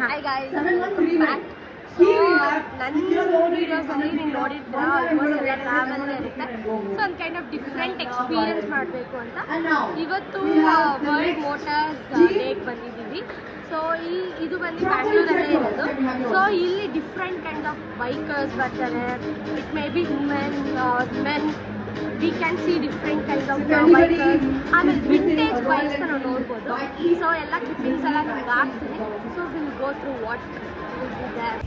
Hi guys, welcome back. ನನ್ನ ವೀಡಿಯೋಸಲ್ಲಿ ನೀವು ನೋಡಿದ್ರೆ ಆಲ್ಮೋಸ್ಟ್ ಎಲ್ಲ ಟ್ರಾವೆಲ್ಲೇ ಇರುತ್ತೆ. ಸೊ ಒಂದು ಕೈಂಡ್ ಆಫ್ ಡಿಫ್ರೆಂಟ್ ಎಕ್ಸ್ಪೀರಿಯನ್ಸ್ ಮಾಡಬೇಕು ಅಂತ ಇವತ್ತು ವರ್ಲ್ಡ್ ಮೋಟಾರ್ಸ್ ಡೇಗೆ ಬಂದಿದ್ದೀವಿ. ಸೊ ಇದು ಬಂದು ಬ್ಯಾಂಗ್ಳೂರಲ್ಲೇ ಇರೋದು. ಸೊ ಇಲ್ಲಿ ಡಿಫ್ರೆಂಟ್ ಕೈಂಡ್ ಆಫ್ ಬೈಕರ್ಸ್ ಬರ್ತಾರೆ. It may be women or men. We can see different kind of bikers. ಆಮೇಲೆ ವಿಂಟೇಜ್ ಬೈಕ್ಸ್ ನಾವು ನೋಡ್ಬೋದು. ಸೊ ಎಲ್ಲ ಕ್ಲಿಪ್ಪಿಂಗ್ಸ್ ಎಲ್ಲ ನಮ್ಗೆ ಆಗ್ತಿದೆ. So will go through what will be there.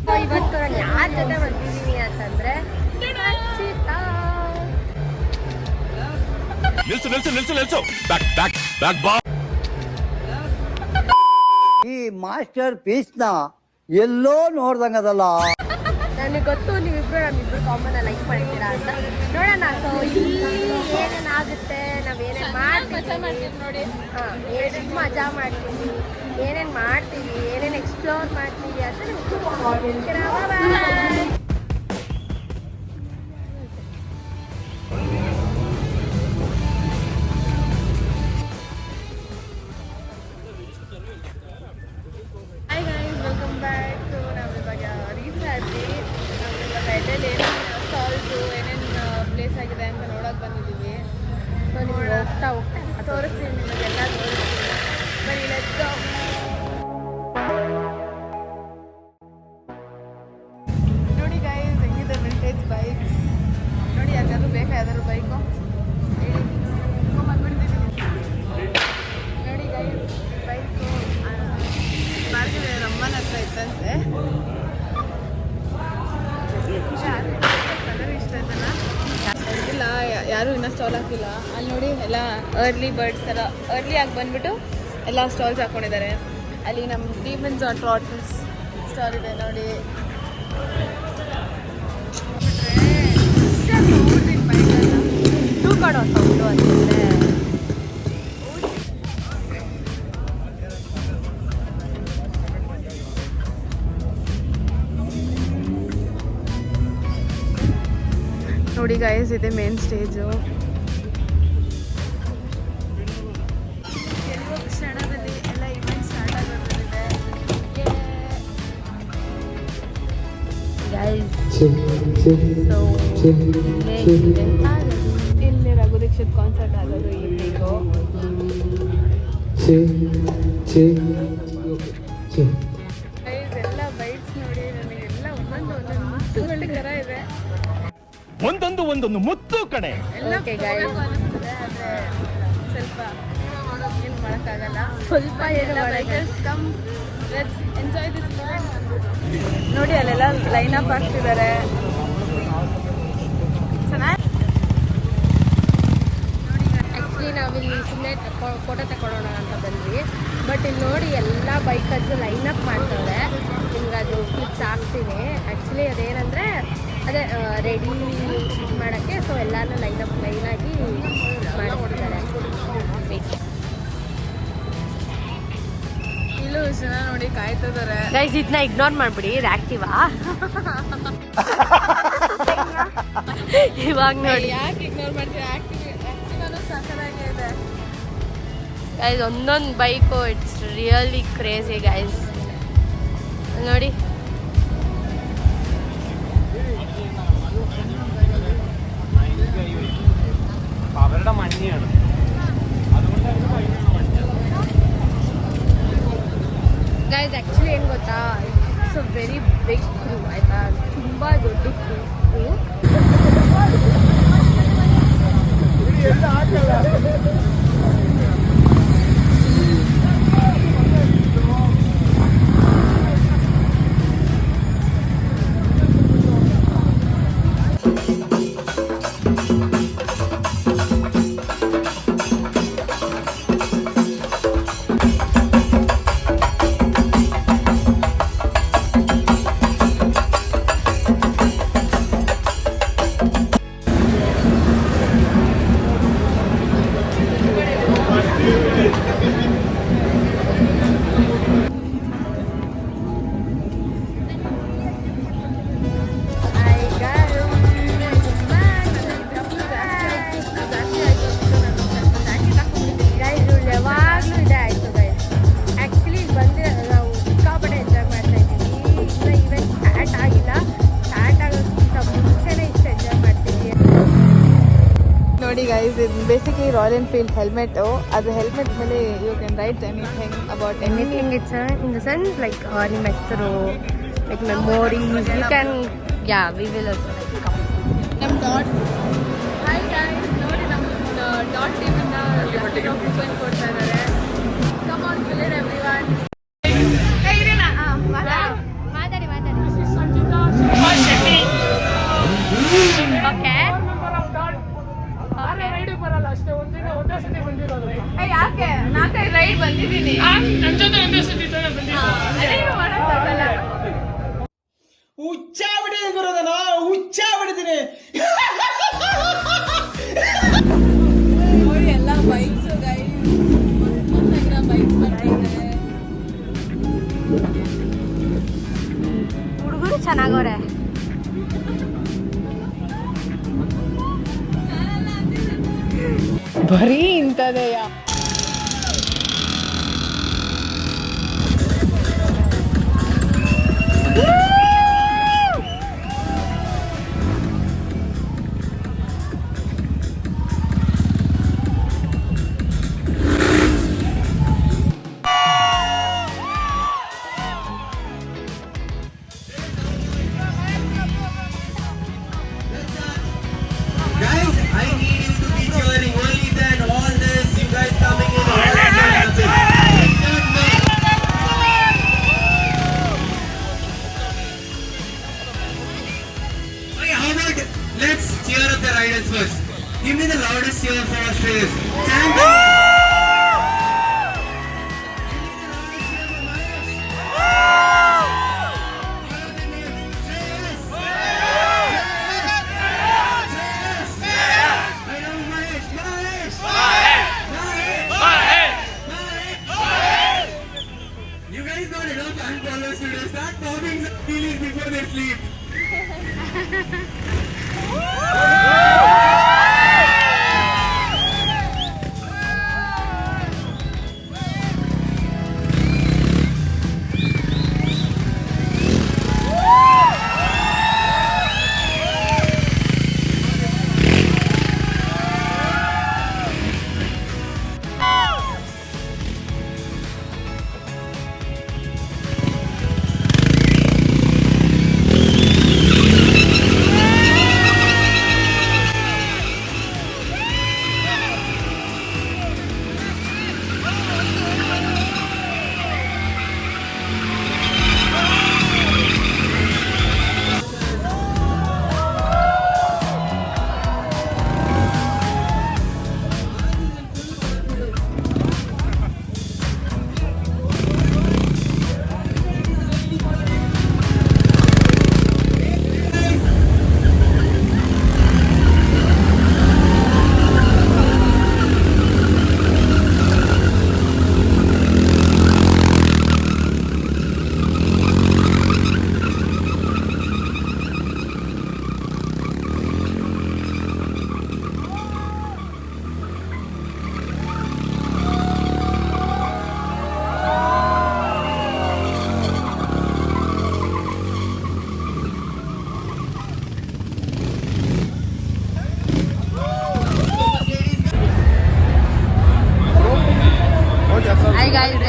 So ಇವತ್ತು ನಾನು ಯಾರ ಜೊತೆ ಬಂದಿದ್ದೀನಿ ಅಂತಂದರೆ ಈ ಮಾಸ್ಟರ್ ಪೀಸ್ನ ಎಲ್ಲೋ ನೋಡ್ದಂಗದಲ್ಲ. ನನಗೆ ಗೊತ್ತು ನೀವಿಬ್ರು ನಮ್ಮಿಬ್ರು ಕಾಮನ್ ಲೈಕ್ ಮಾಡಿದ್ದೀರಾ ಅಂತ. ನೋಡೋಣ. ಸೊ ಇಲ್ಲಿ ಏನೇನಾಗುತ್ತೆ, ನಾವೇನೇನು ಮಾಡ್ತೀವಿ ನೋಡಿ. ಎಷ್ಟು ಮಜಾ ಮಾಡ್ತೀವಿ, ಏನೇನು ಮಾಡ್ತೀವಿ, ಏನೇನು ಎಕ್ಸ್ಪ್ಲೋರ್ ಮಾಡ್ತೀವಿ ಅಂತ ನಿಮ್ಗೆ ಪ್ಲೇಸ್ ಆಗಿದೆ ಅಂತ ನೋಡೋಕೆ ಬಂದಿದ್ದೀವಿ. ಸೊ ನೀವು ಹೋಗ್ತಾ ತೋರಿಸ್ತೀವಿ ನಿಮಗೆಲ್ಲ. ಬರೀ ಲೆಟ್ಸ್ ಗೋ. ನೋಡಿ ಗೈಸ್ ಹೆಂಗಿದೆ ವಿಂಟೇಜ್ ಬೈಕ್. ನೋಡಿ ಯಾವ್ದಾದ್ರು ಬೇಕಾ ಯಾವ್ದಾದ್ರು ಬೈಕು ಹೇಳಿ ಬಂದ್ಬಿಡ್ತೀನಿ. ನೋಡಿ ಗೈಸ್ ಬೈಕು ಬಾಡಿಗೆ ರಮ್ಮನ ಹತ್ರ ಇತ್ತಂತೆ. ಕಲರ್ ಇಷ್ಟ ಆಯ್ತಲ್ಲ. ಇಲ್ಲ ಯಾರೂ ಇನ್ನೂ ಸ್ಟಾಲ್ ಹಾಕಿಲ್ಲ. ಅಲ್ಲಿ ನೋಡಿ ಎಲ್ಲ ಅರ್ಲಿ ಬರ್ಡ್ಸ್ ಎಲ್ಲ ಅರ್ಲಿ ಆಗಿ ಬಂದ್ಬಿಟ್ಟು ಎಲ್ಲ ಸ್ಟಾಲ್ಸ್ ಹಾಕ್ಕೊಂಡಿದ್ದಾರೆ. ಅಲ್ಲಿ ನಮ್ಮ ಡೀಮನ್ಸ್ ಆರ್ ಟ್ರಾಟಲ್ಸ್ ಸ್ಟಾಲ್ ಇದೆ ನೋಡಿ. ಟೂ ಕೊಡೋ ಸೌಂಡು ಅಂತಂದರೆ ನೋಡಿ ಗೈಸ್ ಇದೆ ಮೇನ್ ಸ್ಟೇಜು. ಕೆಲವು ಕ್ಷಣದಲ್ಲಿ ಎಲ್ಲ ಇವೆಂಟ್ ಸ್ಟಾರ್ಟ್ ಆಗೋದಿದೆ. ಇಲ್ಲಿ ರಘು ದೀಕ್ಷಿತ್ ಕಾನ್ಸರ್ಟ್ ಆಗೋದು ಈವ್ನಿಂಗು. ಎಲ್ಲ ಬೈಟ್ಸ್ ನೋಡಿ ನನಗೆಲ್ಲ ಒಂದೊಂದು ಮುತ್ತುಗಳ ಥರ ಇದೆ. ಒಂದೊಂದು ಮುತ್ತು ಕಡೆ. ಸ್ವಲ್ಪ ಏನು ಮಾಡೋಕ್ಕಾಗಲ್ಲ. ಸ್ವಲ್ಪ ಎಂಜಾಯ್ ದಿಸ್ ನೋಡಿ. ಅಲ್ಲೆಲ್ಲ ಲೈನ್ ಅಪ್ ಆಗ್ತಿದ್ದಾರೆ. ಚೆನ್ನಾಗಿ ಆ್ಯಕ್ಚುಲಿ ನಾವಿಲ್ಲಿ ಸುಮ್ಮನೆ ಫೋಟೋ ತಗೊಳ್ಳೋಣ ಅಂತ ಬಂದ್ವಿ. ಬಟ್ ಇಲ್ಲಿ ನೋಡಿ ಎಲ್ಲ ಬೈಕರ್ಸು ಲೈನ್ ಅಪ್ ಮಾಡ್ತಾರೆ. ನಿಮ್ಗೆ ಅದು ಕ್ಲಿಪ್ಸ್ ಆಗ್ತೀನಿ. ಆ್ಯಕ್ಚುಲಿ ಅದೇನಂದರೆ ಅದೇ ರೆಡಿ ಮಾಡೋಕ್ಕೆ. ಸೊ ಎಲ್ಲನೂ ಲೈನಾಗಿ ಮಾಡಿಸ್ತಿದ್ದಾರೆ. ಇಲ್ಲೂ ಜನ ನೋಡಿ ಕಾಯ್ತಿದ್ದಾರೆ. ಗೈಸ್ ಇದನ್ನ ಇಗ್ನೋರ್ ಮಾಡಿಬಿಡಿ. ಇದು ಆ್ಯಕ್ಟಿವಾ ಇವಾಗ ನೋಡಿ. ಯಾಕೆ ಇಗ್ನೋರ್ ಮಾಡ್ತೀವಿ? ಆ್ಯಕ್ಟಿವಾನು ಸಖತ್ತಾಗೇ ಇದೆ ಗೈಸ್. ಒಂದೊಂದು bike it's really crazy guys. ನೋಡಿ അവരുടെ മഞ്ഞയാണ്. ಗೈಸ್ ಆ್ಯಕ್ಚುಲಿ ಏನು ಗೊತ್ತಾ, it's a very big crew ಆಯಿತಾ. ತುಂಬ ದೊಡ್ಡ ಕ್ರೂ. Royal Enfield helmet. ಅದು ಹೆಲ್ಮೆಟ್ ಮೇಲೆ you can write anything about anything it's in the sense like ನಿಮ್ಮ ಹೆಸರು like memories you can yeah we will also like come. ನಮ್ಮ dot hi guys, ನೋಡಿ ನಮ್ಮ ಡಾಟ್ ಟೀಮಿಂದ ಲ್ಯಾಪ್ಟಾಪ್ ಕೂಪನ್ ಕೊಡ್ತಾ ಇದ್ದಾರೆ. Come on fill it everyone. ಮಾತಾಡಿ okay ಯಾಕೆ 4-5 ರೈಡ್ ಬಂದಿದ್ದೀನಿ. ಹುಚ್ಚ ಬಿಟ್ಟಿದ್ದೀನಿ ಗುರುದನ, ಹುಚ್ಚ ಬಿಟ್ಟಿದ್ದೀನಿ. ನೋಡಿ ಎಲ್ಲ ಬೈಕ್ಸು ಗೈಸ್, ಮಸ್ತಾಗಿರೋ ಬೈಕ್ಸ್ ಬರ್ತಿದ್ದಾರೆ. ಹುಡುಗರು ಚೆನ್ನಾಗವ್ರೆ. ಬರೀ ಇಂಥದೆಯ. Guys, I need you to be cheering. Only then all this, you guys coming in. All this will happen. Hey, how about let's cheer up the riders first. Give me the loudest cheer for Australia. Champion! You guys got enough fan followers today. Start popping some feelings before they sleep.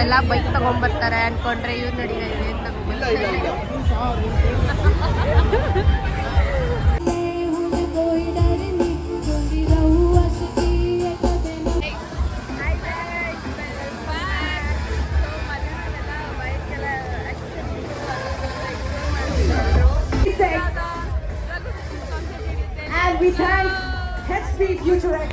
ಎಲ್ಲ bike ತಗೊಂಡ್ಬರ್ತಾರೆ ಅನ್ಕೊಂಡ್ರೆ ಇವ್ರು ನೋಡಿ ಅಂತ And we thank Headspeed Future X.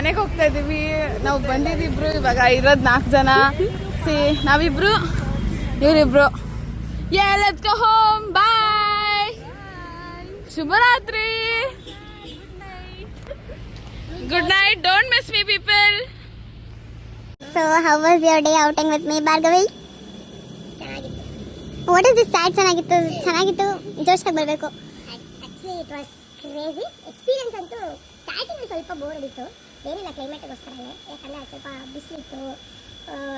ಮನೆಗೆ ಹೋಗ್ತಾ ಇದ್ದೀವಿ. ನಾವು ಬಂದಿದ್ದಿಬ್ರು, ಇವಾಗ ಇರೋದು 4 ಜನ. ನಾವಿಬ್ರು, ಇವರಿಬ್ರು. Let's go home. ಬಾಯ್. ಶುಭರಾತ್ರಿ. Good night. Don't miss me people. So, how was your day outing with me, Bhargavi? What is this sad? ಚೆನ್ನಾಗಿತ್ತು ಜೋಶಾಗಿ ಬರಬೇಕು. Actually, it was crazy. Experience ಅಂತೂ ಸ್ಟಾರ್ಟಿಂಗ್ ಸ್ವಲ್ಪ ಬೋರ್ ಆಗಿತ್ತು. ಏನಿಲ್ಲ ಕ್ಲೈಮೇಟ್ಗೋಸ್ಕರನೇ, ಯಾಕಂದರೆ ಸ್ವಲ್ಪ ಬಿಸಿಲಿತ್ತು,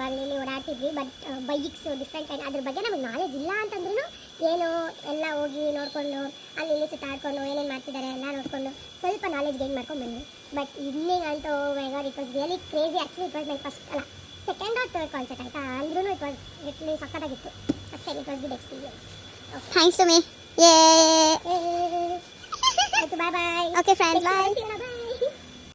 ಅಲ್ಲಿ ಓಡಾಡ್ತಿದ್ವಿ. ಬಟ್ ಬೈಕ್ಸ್ ಡಿಫ್ರೆಂಟ್ ಆಗಿ ಅದ್ರ ಬಗ್ಗೆ ನಮಗೆ ನಾಲೆಜ್ ಇಲ್ಲ ಅಂತಂದ್ರೂ ಏನು ಎಲ್ಲ ಹೋಗಿ ನೋಡಿಕೊಂಡು ಅಲ್ಲಿ ಇಲ್ಲಿ ಸುತ್ತಾಡ್ಕೊಂಡು ಏನೇನು ಮಾಡ್ತಿದ್ದಾರೆ ಎಲ್ಲ ನೋಡಿಕೊಂಡು ಸ್ವಲ್ಪ ನಾಲೆಜ್ ಗೇನ್ ಮಾಡ್ಕೊಂಡು ಬಂದ್ವಿ. ಬಟ್ ಈವ್ನಿಂಗ್ ಅಂತೂ my God, it was really crazy. Actually it was my first ಅಲ್ಲ ಸೆಕೆಂಡ್ ಆರ್ ಥರ್ಡ್ ಕಾನ್ಸರ್ಟ್ ಆಯಿತಾ, ಅಂದ್ರೂ ಇಟ್ ವಾಸ್ ಲಿಟ್ಲಿ ಸಕ್ಕತ್ತಾಗಿತ್ತು. ಅಷ್ಟೇ, it was good experience. Thanks to me. Bye bye. Okay friends, bye.